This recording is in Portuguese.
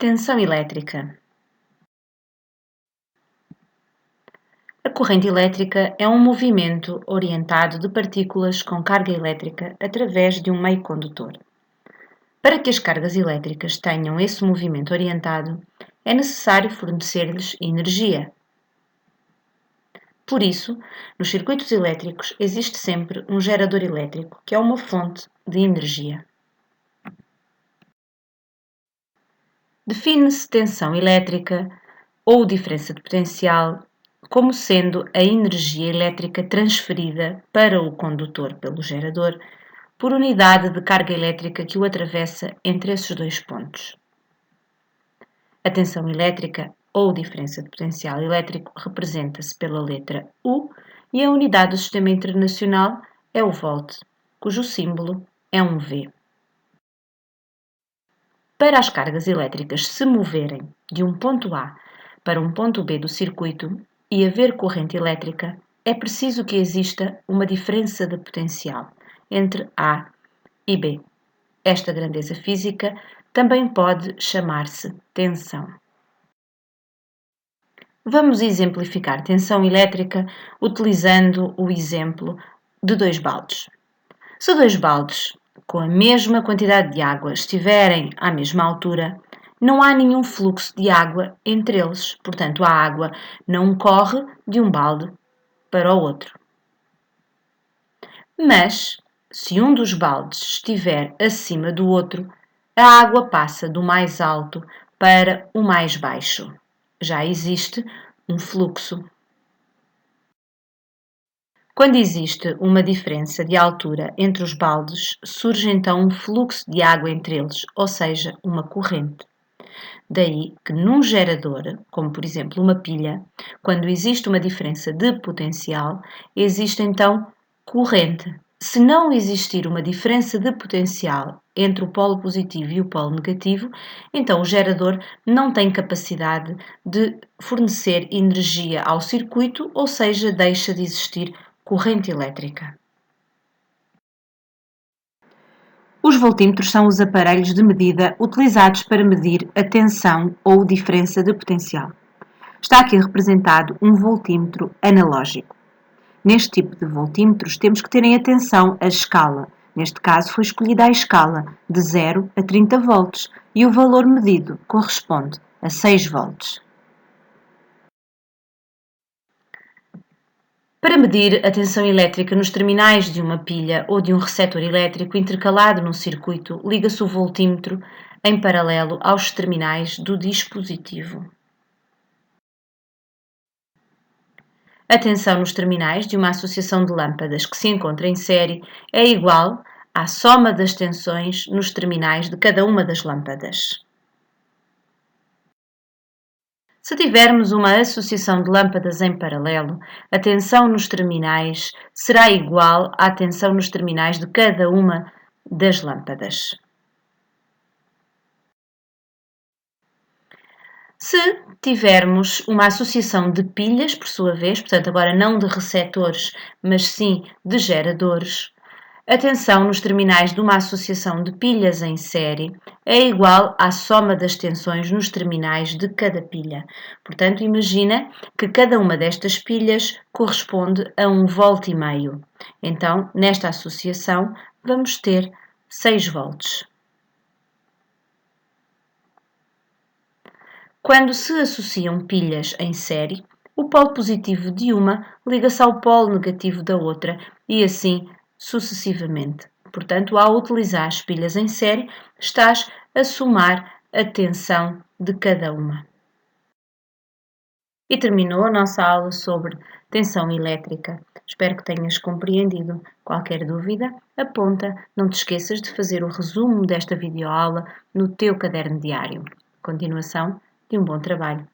Tensão elétrica. A corrente elétrica é um movimento orientado de partículas com carga elétrica através de um meio condutor. Para que as cargas elétricas tenham esse movimento orientado, é necessário fornecer-lhes energia. Por isso, nos circuitos elétricos existe sempre um gerador elétrico, que é uma fonte de energia. Define-se tensão elétrica ou diferença de potencial como sendo a energia elétrica transferida para o condutor pelo gerador por unidade de carga elétrica que o atravessa entre esses dois pontos. A tensão elétrica ou diferença de potencial elétrico representa-se pela letra U e a unidade do sistema internacional é o volt, cujo símbolo é um V. Para as cargas elétricas se moverem de um ponto A para um ponto B do circuito e haver corrente elétrica, é preciso que exista uma diferença de potencial entre A e B. Esta grandeza física também pode chamar-se tensão. Vamos exemplificar tensão elétrica utilizando o exemplo de dois baldes. Se dois baldes com a mesma quantidade de água estiverem à mesma altura, não há nenhum fluxo de água entre eles, portanto a água não corre de um balde para o outro. Mas, se um dos baldes estiver acima do outro, a água passa do mais alto para o mais baixo. Já existe um fluxo. Quando existe uma diferença de altura entre os baldes, surge então um fluxo de água entre eles, ou seja, uma corrente. Daí que num gerador, como por exemplo uma pilha, quando existe uma diferença de potencial, existe então corrente. Se não existir uma diferença de potencial entre o polo positivo e o polo negativo, então o gerador não tem capacidade de fornecer energia ao circuito, ou seja, deixa de existir corrente elétrica. Os voltímetros são os aparelhos de medida utilizados para medir a tensão ou diferença de potencial. Está aqui representado um voltímetro analógico. Neste tipo de voltímetros temos que ter em atenção a escala. Neste caso foi escolhida a escala de 0 a 30 volts e o valor medido corresponde a 6 volts. Para medir a tensão elétrica nos terminais de uma pilha ou de um receptor elétrico intercalado num circuito, liga-se o voltímetro em paralelo aos terminais do dispositivo. A tensão nos terminais de uma associação de lâmpadas que se encontra em série é igual à soma das tensões nos terminais de cada uma das lâmpadas. Se tivermos uma associação de lâmpadas em paralelo, a tensão nos terminais será igual à tensão nos terminais de cada uma das lâmpadas. Se tivermos uma associação de pilhas, por sua vez, portanto agora não de receptores, mas sim de geradores, a tensão nos terminais de uma associação de pilhas em série é igual à soma das tensões nos terminais de cada pilha. Portanto, imagina que cada uma destas pilhas corresponde a 1,5 V. Então, nesta associação, vamos ter 6 volts. Quando se associam pilhas em série, o polo positivo de uma liga-se ao polo negativo da outra e assim sucessivamente. Portanto, ao utilizar as pilhas em série, estás a somar a tensão de cada uma. E terminou a nossa aula sobre tensão elétrica. Espero que tenhas compreendido. Qualquer dúvida, aponta. Não te esqueças de fazer o resumo desta videoaula no teu caderno diário. Continuação de um bom trabalho.